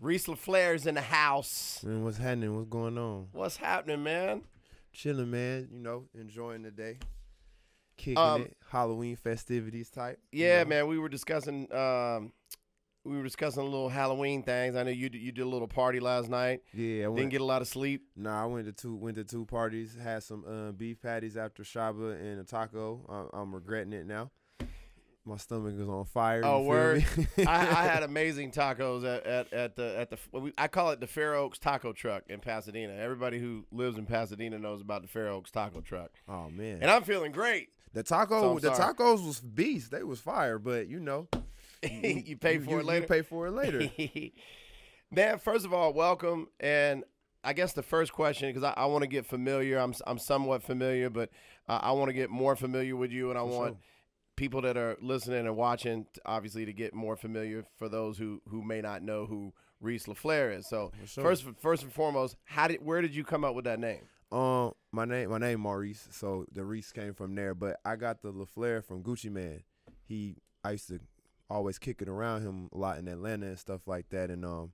Reese LAFLARE's in the house. Man, what's happening? What's going on? What's happening, man? Chilling, man. You know, enjoying the day. Kicking it. Halloween festivities type. Yeah, man. We were discussing a little Halloween things. I know you did a little party last night. Yeah, Didn't get a lot of sleep. Nah, I went to two parties. Had some beef patties after Shaba and a taco. I'm regretting it now. My stomach is on fire. Oh, word! I I had amazing tacos at the I call it the Fair Oaks Taco Truck in Pasadena. Everybody who lives in Pasadena knows about the Fair Oaks Taco Truck. Oh man! And I'm feeling great. The tacos was beast. They was fire, but you know, you pay for it later. You pay for it later. Man, first of all, welcome. And I guess the first question, because I want to get familiar. I'm somewhat familiar, but I want to get more familiar with you, and I want people that are listening and watching, obviously, to get more familiar for those who may not know who Reese LAFLARE is. So first and foremost, where did you come up with that name? My name Maurice. So the Reese came from there, but I got the LAFLARE from Gucci Man. I used to always kick it around him a lot in Atlanta and stuff like that, and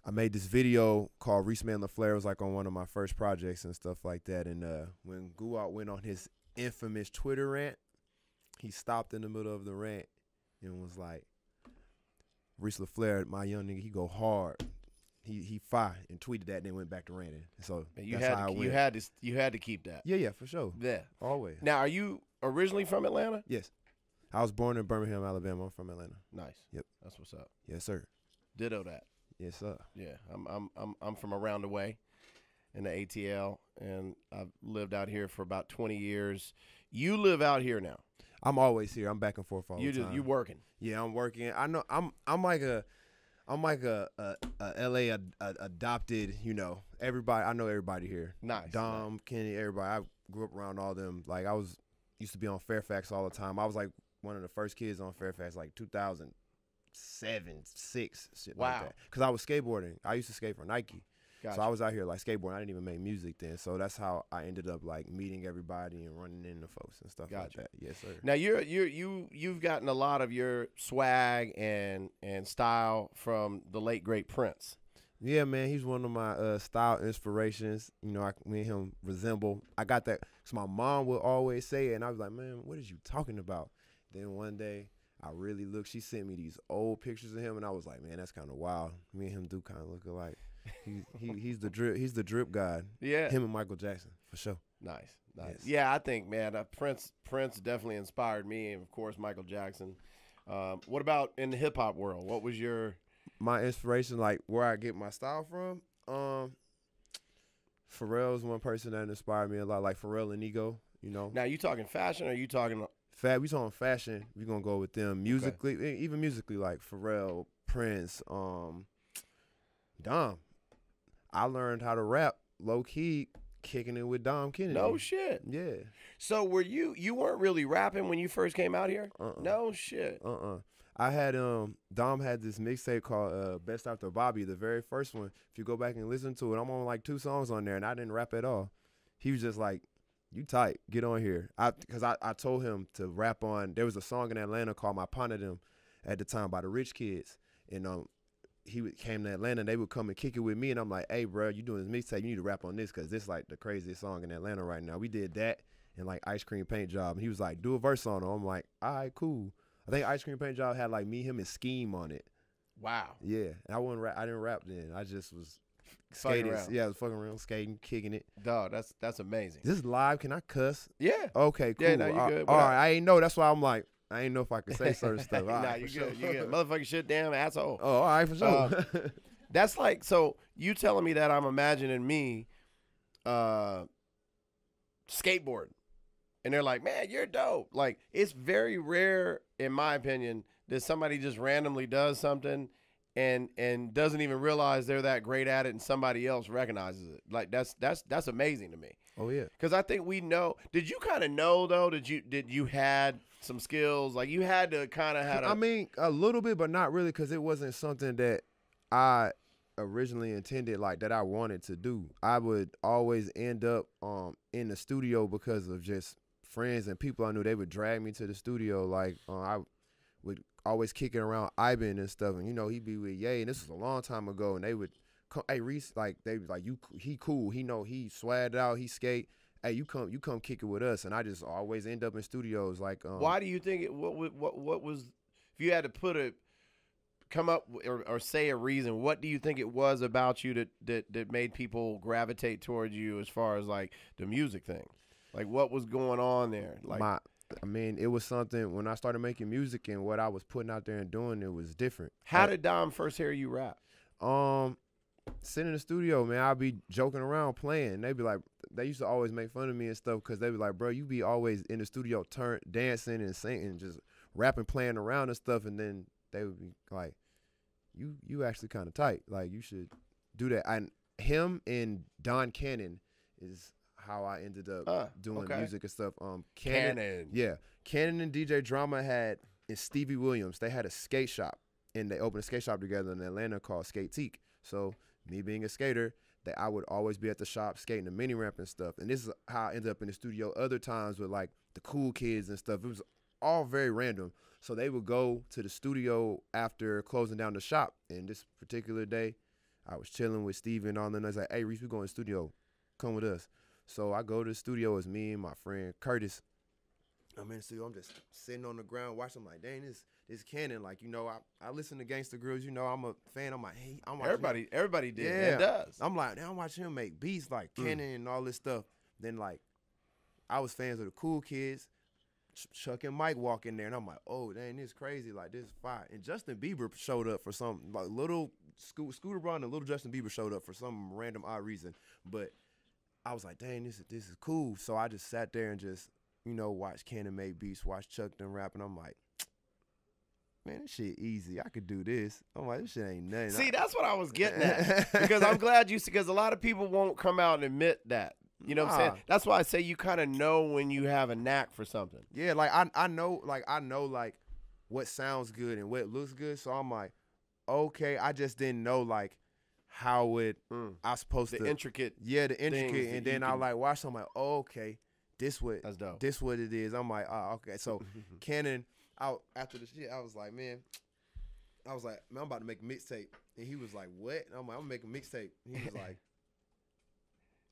I made this video called Reese Man LAFLARE. It was like on one of my first projects and stuff like that. And when Guwap went on his infamous Twitter rant, he stopped in the middle of the rant and was like, Reese LAFLARE, my young nigga, he go hard. He fire, and tweeted that and then went back to ranting. So you had to keep that. Yeah, for sure. Yeah. Always. Now, are you originally from Atlanta? Yes. I was born in Birmingham, Alabama. I'm from Atlanta. Nice. Yep. That's what's up. Yes, sir. Ditto that. Yes, sir. Yeah. I'm from around the way in the ATL, and I've lived out here for about 20 years. You live out here now. I'm always here. I'm back and forth all the time. You working? Yeah, I'm working. I know. I'm like a LA adopted. You know, everybody. I know everybody here. Nice. Dom, Kenny, everybody. I grew up around all them. Like used to be on Fairfax all the time. I was like one of the first kids on Fairfax, like 2007, 6, shit like that. Because I was skateboarding. I used to skate for Nike. Gotcha. So I was out here like skateboarding. I didn't even make music then. So that's how I ended up like meeting everybody and running into folks and stuff like that. Yes, sir. Now you've gotten a lot of your swag and style from the late great Prince. Yeah, man, he's one of my style inspirations. You know, me and him resemble. I got that. So my mom would always say it, and I was like, man, what is you talking about? Then one day I really looked. She sent me these old pictures of him, and I was like, man, that's kind of wild. Me and him do kind of look alike. He's the drip. He's the drip god. Yeah. Him and Michael Jackson for sure. Nice. Yes. Yeah, I think, man, Prince definitely inspired me, and of course Michael Jackson. What about in the hip hop world? What was my inspiration, like where I get my style from? Pharrell's one person that inspired me a lot, like Pharrell and Ego. You know. Now, you talking fashion, or you talking? We talking fashion. We gonna go with them musically, even musically, like Pharrell, Prince, Dom. I learned how to rap low key, kicking it with Dom Kennedy. No shit. Yeah. So were you weren't really rapping when you first came out here? No shit. I had Dom had this mixtape called Best After Bobby, the very first one. If you go back and listen to it, I'm on like 2 songs on there, and I didn't rap at all. He was just like, "You tight, get on here." Because I told him to rap on. There was a song in Atlanta called "My Partner Them" at the time by the Rich Kids, and he came to Atlanta, and they would come and kick it with me, and I'm like, hey, bro, you doing this mixtape, you need to rap on this, because this like the craziest song in Atlanta right now. We did that and like Ice Cream Paint Job, and he was like, do a verse on it. I'm like, all right, cool. I think Ice Cream Paint Job had like me, him, and Scheme on it. Wow. Yeah, and I didn't rap then. I just was skating. Yeah, I was fucking around, skating, kicking it. Dog, that's amazing. This is live. Can I cuss? Yeah. Okay, cool. Yeah, no, you good. All right, I ain't know. That's why I'm like, I ain't know if I could say certain stuff. Nah, you good. You good. Motherfucking shit, damn asshole. Oh, all right, for sure. That's like, so you telling me that I'm imagining me skateboarding, and they're like, man, you're dope. Like, it's very rare, in my opinion, that somebody just randomly does something and doesn't even realize they're that great at it, and somebody else recognizes it. Like, that's amazing to me. Oh yeah. Because I think we know. Did you kind of know though? Did you had some skills? Like, you had to kind of have. I mean, a little bit, but not really, because it wasn't something that I originally intended, like that I wanted to do. I would always end up in the studio because of just friends and people I knew. They would drag me to the studio. Like I would always kicking around Ivan and stuff, and you know, he'd be with Ye, and this was a long time ago, and they would come, hey Reese, like they was like, he cool, he know he swagged out, he skate. Hey, you come kick it with us, and I just always end up in studios. Like, why do you think it? What was? If you had to come up or say a reason, what do you think it was about you that made people gravitate towards you as far as like the music thing? Like, what was going on there? Like, I mean, it was something when I started making music and what I was putting out there and doing, it was different. How did Dom first hear you rap? Sitting in the studio, man, I'd be joking around playing. They'd be like, they used to always make fun of me and stuff because they'd be like, bro, you be always in the studio dancing and singing, just rapping, playing around and stuff. And then they would be like, you actually kind of tight. Like, you should do that. And him and Don Cannon is how I ended up doing music and stuff. Cannon. Yeah. Cannon and DJ Drama and Stevie Williams, they had a skate shop. And they opened a skate shop together in Atlanta called Skatetique. So me being a skater, that I would always be at the shop skating the mini ramp and stuff. And this is how I ended up in the studio other times with like the cool kids and stuff. It was all very random. So they would go to the studio after closing down the shop. And this particular day, I was chilling with Steve and all, and I was like, hey, Reese, we going to the studio. Come with us. So I go to the studio. It's me and my friend Curtis. I'm in the studio. I'm just sitting on the ground watching. I'm like, dang, this Cannon. Like, you know, I listen to Gangsta Grills. You know, I'm a fan. I'm like, hey, I'm watching everybody did. Yeah, it does. I'm like, now I'm watching him make beats like Cannon and all this stuff. Then like, I was fans of the cool kids. Chuck and Mike walk in there, and I'm like, oh, dang, this is crazy. Like, this is fire. And Justin Bieber showed up for some, like, little Scooter Braun and little Justin Bieber showed up for some random odd reason. But I was like, dang, this is cool. So I just sat there and just, you know, watch Cannon make beats, watch Chuck them rap, and I'm like, man, this shit easy. I could do this. I'm like, this shit ain't nothing. See, that's what I was getting at. Because I'm glad because a lot of people won't come out and admit that. You know what I'm saying? That's why I say you kind of know when you have a knack for something. Yeah, like I know what sounds good and what looks good. So I'm like, okay, I just didn't know like how I supposed to intricate. Yeah, the intricate. And then I like watch. I'm like, oh, okay, that's dope. This what it is. I'm like, oh, okay. So Cannon out after the shit, I was like, man, I'm about to make a mixtape. And he was like, what? And I'm like, I'm gonna make a mixtape. And he was like,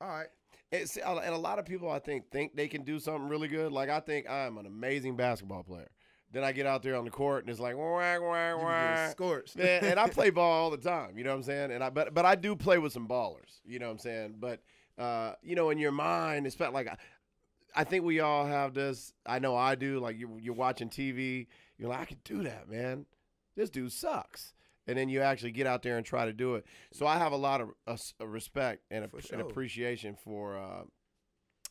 all right. And a lot of people, I think they can do something really good. Like, I think I'm an amazing basketball player. Then I get out there on the court, and it's like, wah, wah, wah. Scorched. Man, and I play ball all the time, you know what I'm saying? And but I do play with some ballers, you know what I'm saying? But, you know, in your mind, it's like, I think we all have this. I know I do. Like, you're watching TV. You're like, I can do that, man. This dude sucks. And then you actually get out there and try to do it. So I have a lot of respect and appreciation for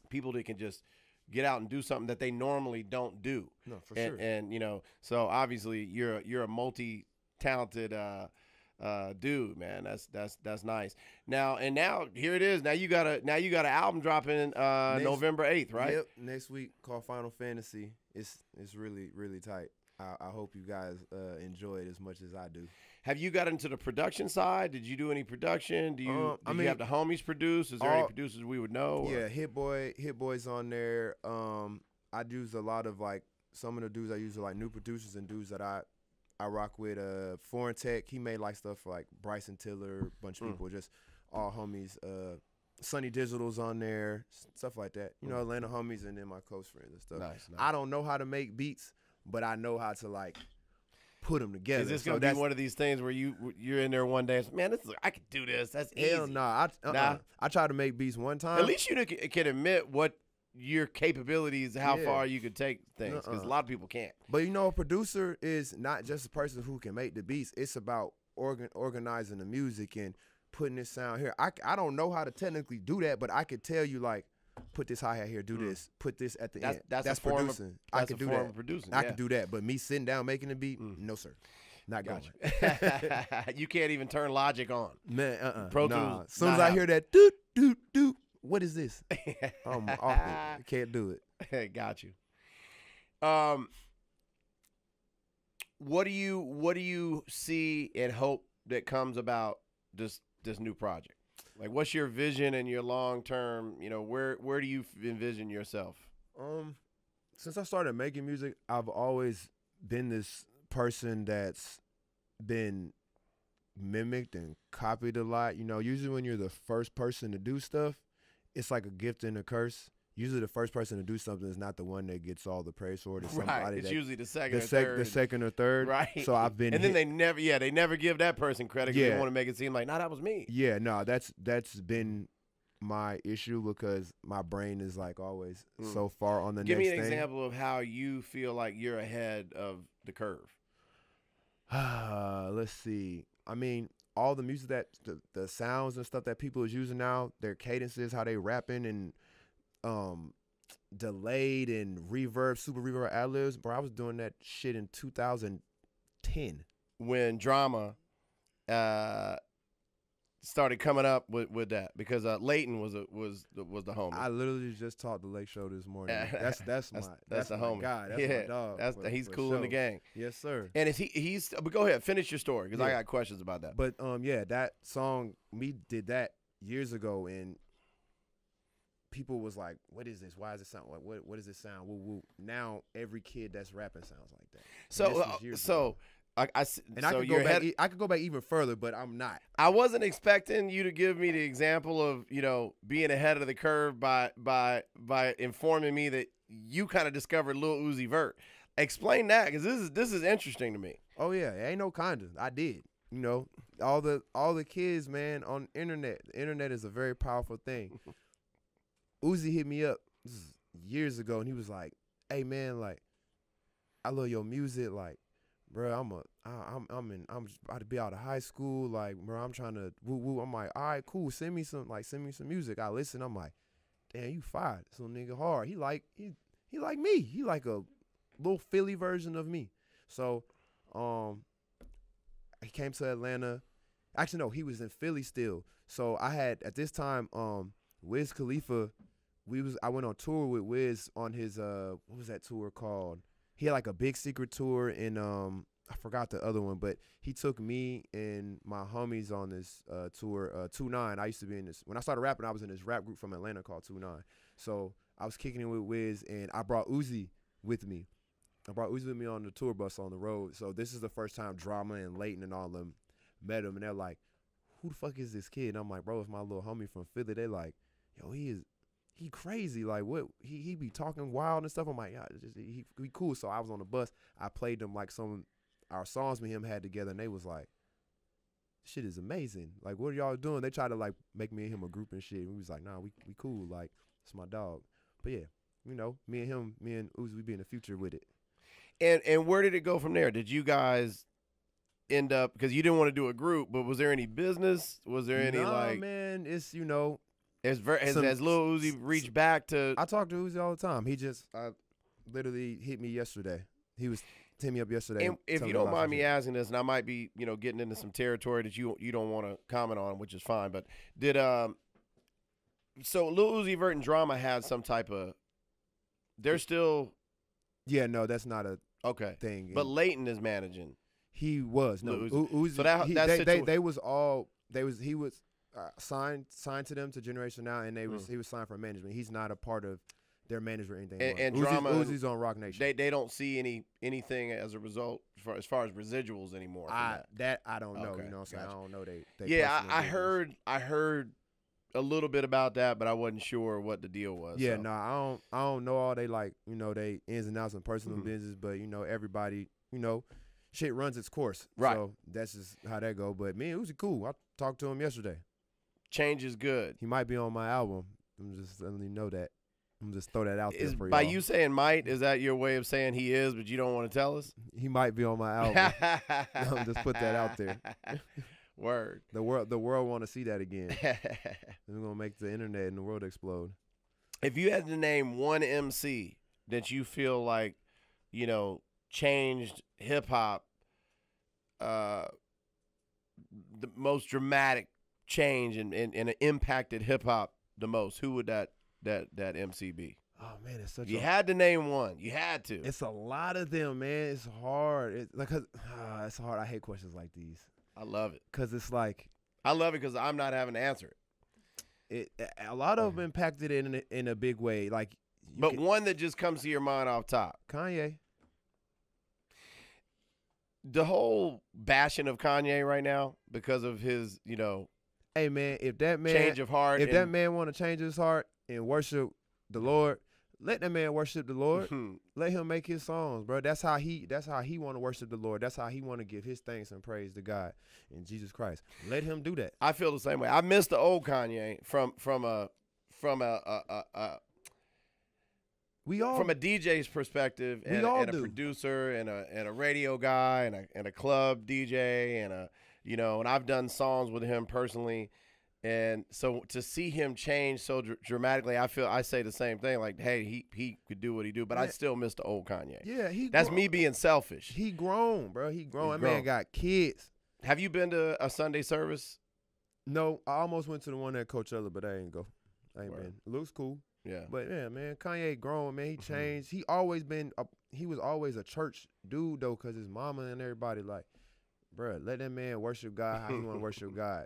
people that can just get out and do something that they normally don't do. No, for sure. And you know, so obviously you're a multi-talented dude, man. That's nice. Now here it is. Now you got an album dropping November 8th, right? Yep. Next week called Final Fantasy. It's really, really tight. I hope you guys enjoy it as much as I do. Have you got into the production side? Did you do any production? Do you you have the homies produce? Is there any producers we would know? Yeah, Hit Boy's on there. I use a lot of like some of the dudes I use are like new producers and dudes that I rock with. Foreign Tech, he made like stuff for like Bryson Tiller, a bunch of people, just all homies. Sunny Digital's on there, stuff like that. You know, Atlanta homies and then my close friends and stuff. Nice. I don't know how to make beats, but I know how to like put them together. Is this gonna be one of these things where you're in there one day and man, I can do this. That's easy. Hell nah. I tried to make beats one time. At least you can admit what your capabilities, how far you could take things, because a lot of people can't. But you know, a producer is not just a person who can make the beats. It's about organizing the music and putting this sound here. I don't know how to technically do that, but I could tell you like, put this hi-hat here, do this, put this at the end. That's producing. I could do that. Producing. I could do that, but me sitting down making the beat, no sir, not going. You can't even turn Logic on, man. Pro Tools. Nah. As soon as I hear that, doot doot doot, what is this? I'm off it. Can't do it. Got you. What do you see and hope that comes about this new project? Like, what's your vision and your long term? You know, where do you envision yourself? Since I started making music, I've always been this person that's been mimicked and copied a lot. You know, usually when you're the first person to do stuff, it's like a gift and a curse. Usually the first person to do something is not the one that gets all the praise for it. It's somebody It's that, usually the second or third. The second or third. Right. So I've been and then they never give that person credit because they want to make it seem like, nah, that was me. Yeah, no, that's been my issue because my brain is like always so far on the Give next me an thing. example of how you feel like you're ahead of the curve. Let's see. I mean, all the music that the sounds and stuff that people is using now, their cadences, how they rapping and delayed and reverb, super reverb ad-libs. Bro, I was doing that shit in 2010. When Drama started coming up with that, because Leighton was the homie. I literally just talked to Lake Show this morning. That's the homie. God. That's my dog. He's cool in the gang. Yes, sir. And he's but go ahead, finish your story because I got questions about that. But yeah, that song, we did that years ago, and people was like, "What is this? Why does it sound like what does it sound?" Woo woo. Now every kid that's rapping sounds like that. So I could go back even further, but I'm not. I wasn't expecting you to give me the example of, you know, being ahead of the curve by informing me that you kind of discovered Lil Uzi Vert. Explain that, because this is interesting to me. Oh yeah, it ain't no kinda. I did. You know, all the kids, man, on the internet. The internet is a very powerful thing. Uzi hit me up years ago, and he was like, "Hey man, like, I love your music, like." Bro, I'm about to be out of high school. Like, bro, I'm trying to woo woo. I'm like, all right, cool. Send me some music. I listen. I'm like, damn, you fired. So nigga hard. He like me. He like a little Philly version of me. So, he came to Atlanta. Actually, no, he was in Philly still. So I had at this time, Wiz Khalifa. I went on tour with Wiz on his what was that tour called? He had like a big secret tour in I forgot the other one, but he took me and my homies on this tour, 2-9. I used to be in this when I started rapping. I was in this rap group from Atlanta called 2-9. So I was kicking it with Wiz, and I brought Uzi with me. I brought Uzi with me on the tour bus on the road. So this is the first time Drama and Leighton and all of them met him, and they're like, "Who the fuck is this kid?" And I'm like, "Bro, it's my little homie from Philly." They like, "Yo, he crazy, like what he be talking wild and stuff." I'm like, yeah, he cool. So I was on the bus, I played them like some our songs me and him had together, and they was like, shit is amazing, like what are y'all doing? They tried to like make me and him a group and shit, and we was like, nah, we cool, like it's my dog. But yeah, you know, me and Uzi, we be in the future with it. And where did it go from there? Did you guys end up, because you didn't want to do a group, but was there any business? Was there any man, it's, you know, Has Lil Uzi reached back to? I talk to Uzi all the time. He just literally hit me yesterday. He was hitting me up yesterday. And if you don't mind me asking this, and I might be, you know, getting into some territory that you don't want to comment on, which is fine. But did so Lil Uzi Vert and Drama had some type of? They're still. Yeah, no, that's not a thing. But Leighton is managing. He was no Uzi. So he was signed to them to Generation Now, and he was signed for management. He's not a part of their management or anything. And Drama, Uzi's on Rock Nation. They don't see anything as a result as far as residuals anymore. That I don't know. Okay, you know what I'm saying? I don't know. They yeah, I heard a little bit about that, but I wasn't sure what the deal was. Yeah, so. no, I don't know all they, like, you know, they ins and outs in personal business, but you know, everybody, you know, shit runs its course. Right. So that's just how that go. But me and Uzi cool. I talked to him yesterday. Change is good. He might be on my album. I'm just letting you know that. I'm just throw that out there for you. By you saying might, is that your way of saying he is, but you don't want to tell us? He might be on my album. I'm just put that out there. Word. The world want to see that again. We're gonna make the internet and the world explode. If you had to name one MC that you feel like, you know, changed hip hop, the most dramatic change and impacted hip hop the most, who would that MC be? Oh man, it's such. You had to name one. You had to. It's a lot of them, man. It's hard. It's hard. I hate questions like these. I love it. Cause it's like. I love it because I'm not having to answer it. A lot of them impacted it in a big way. Like, but one that just comes to your mind off top. Kanye. the whole bashing of Kanye right now because of his, Hey man, if that man change of heart. If that man want to change his heart and worship the Lord, let that man worship the Lord. Let him make his songs, bro. That's how he want to worship the Lord. That's how he want to give his thanks and praise to God and Jesus Christ. Let him do that. I feel the same way. I miss the old Kanye from a DJ's perspective and a producer and a radio guy and a club DJ and and I've done songs with him personally. And so to see him change so dramatically, I say the same thing. Like, hey, he could do what he do, but I still miss the old Kanye. Yeah, that's me being selfish. He grown, bro. He grown. That man got kids. Have you been to a Sunday service? No, I almost went to the one at Coachella, but I ain't go. I ain't been. It looks cool. Yeah, but yeah, man, Kanye grown, man. He changed. He was always a church dude though, cause his mama and everybody like, bro, let that man worship God how he want to worship God.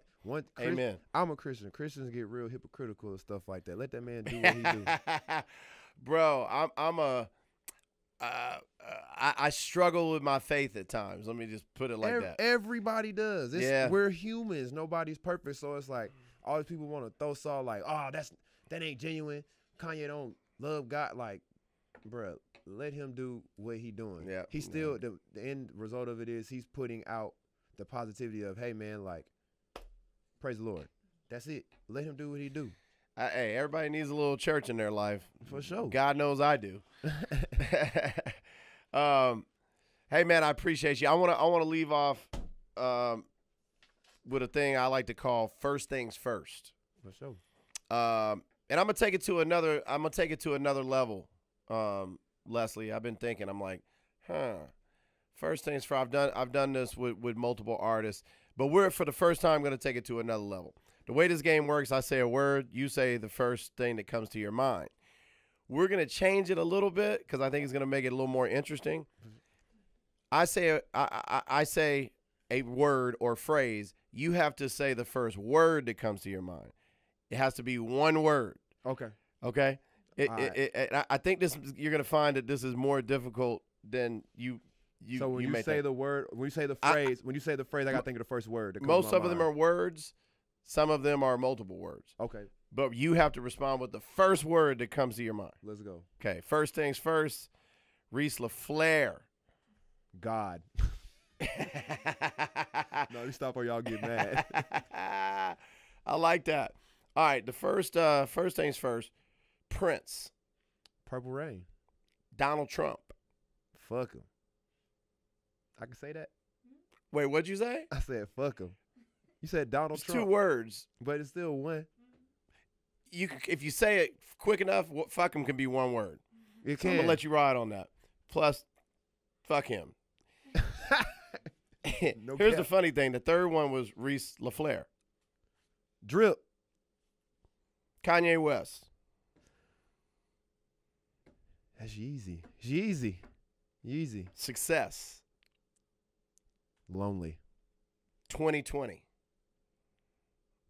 Amen. I'm a Christian. Christians get real hypocritical and stuff like that. Let that man do what he do. Bro, I struggle with my faith at times. Let me just put it like that. Everybody does. We're humans. Nobody's perfect. So it's like all these people want to throw salt like, oh, that ain't genuine. Kanye don't love God. Like, bro, let him do what he doing. Yeah. He's still the end result of it is he's putting out the positivity of, hey man, like, praise the Lord. That's it. Let him do what he do. Hey, everybody needs a little church in their life. For sure. God knows I do. Hey man, I appreciate you. I want to leave off with a thing I like to call first things first. For sure. And I'm gonna take it to another level. Leslie, I've been thinking. I'm like, first things first. I've done this with multiple artists, but we're for the first time going to take it to another level. The way this game works, I say a word, you say the first thing that comes to your mind. We're going to change it a little bit because I think it's going to make it a little more interesting. I say a word or phrase. You have to say the first word that comes to your mind. It has to be one word. Okay. Okay. I think you're going to find that this is more difficult than you. So when you say the word, when you say the phrase, I got to think of the first word. Most of them are words. Some of them are multiple words. Okay. But you have to respond with the first word that comes to your mind. Let's go. Okay. First things first. Reese LAFLARE. God. No, you stop or y'all get mad. I like that. All right. The first things first. Prince. Purple Rain. Donald Trump. Fuck him. I can say that? Wait, what'd you say? I said fuck him. You said Donald Trump. 2 words. But it's still one. If you say it quick enough, fuck him can be one word. It So can. I'm going to let you ride on that. Plus, fuck him. Here's the funny thing. The third one was Reese LAFLARE. Drip. Kanye West. That's Yeezy. Yeezy. Yeezy. Success. Lonely. 2020.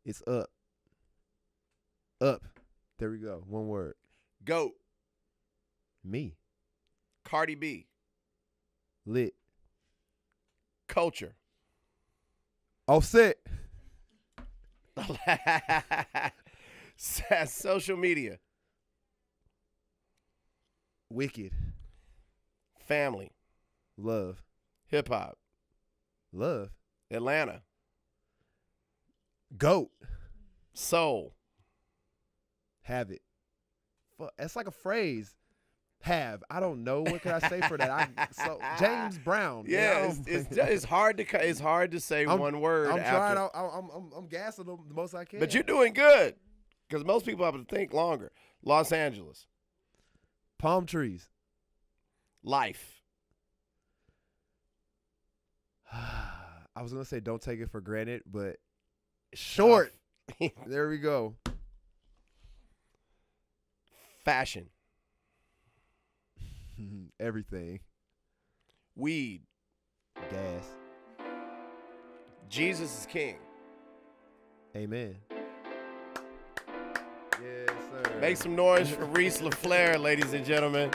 It's up. Up. There we go. One word. GOAT. Me. Cardi B. Lit. Culture. Offset. Social media. Wicked. Family. Love. Hip hop. Love. Atlanta. GOAT. Soul. Have it. That's like a phrase. Have. I don't know. What can I say for that? James Brown. Yeah, it's hard to say one word. I'm gassing them the most I can. But you're doing good because most people have to think longer. Los Angeles. Palm trees. Life. I was gonna say don't take it for granted, but short. There we go. Fashion. Everything. Weed. Gas. Jesus is king. Amen. Yes, sir. Make some noise for Reese LAFLARE, ladies and gentlemen.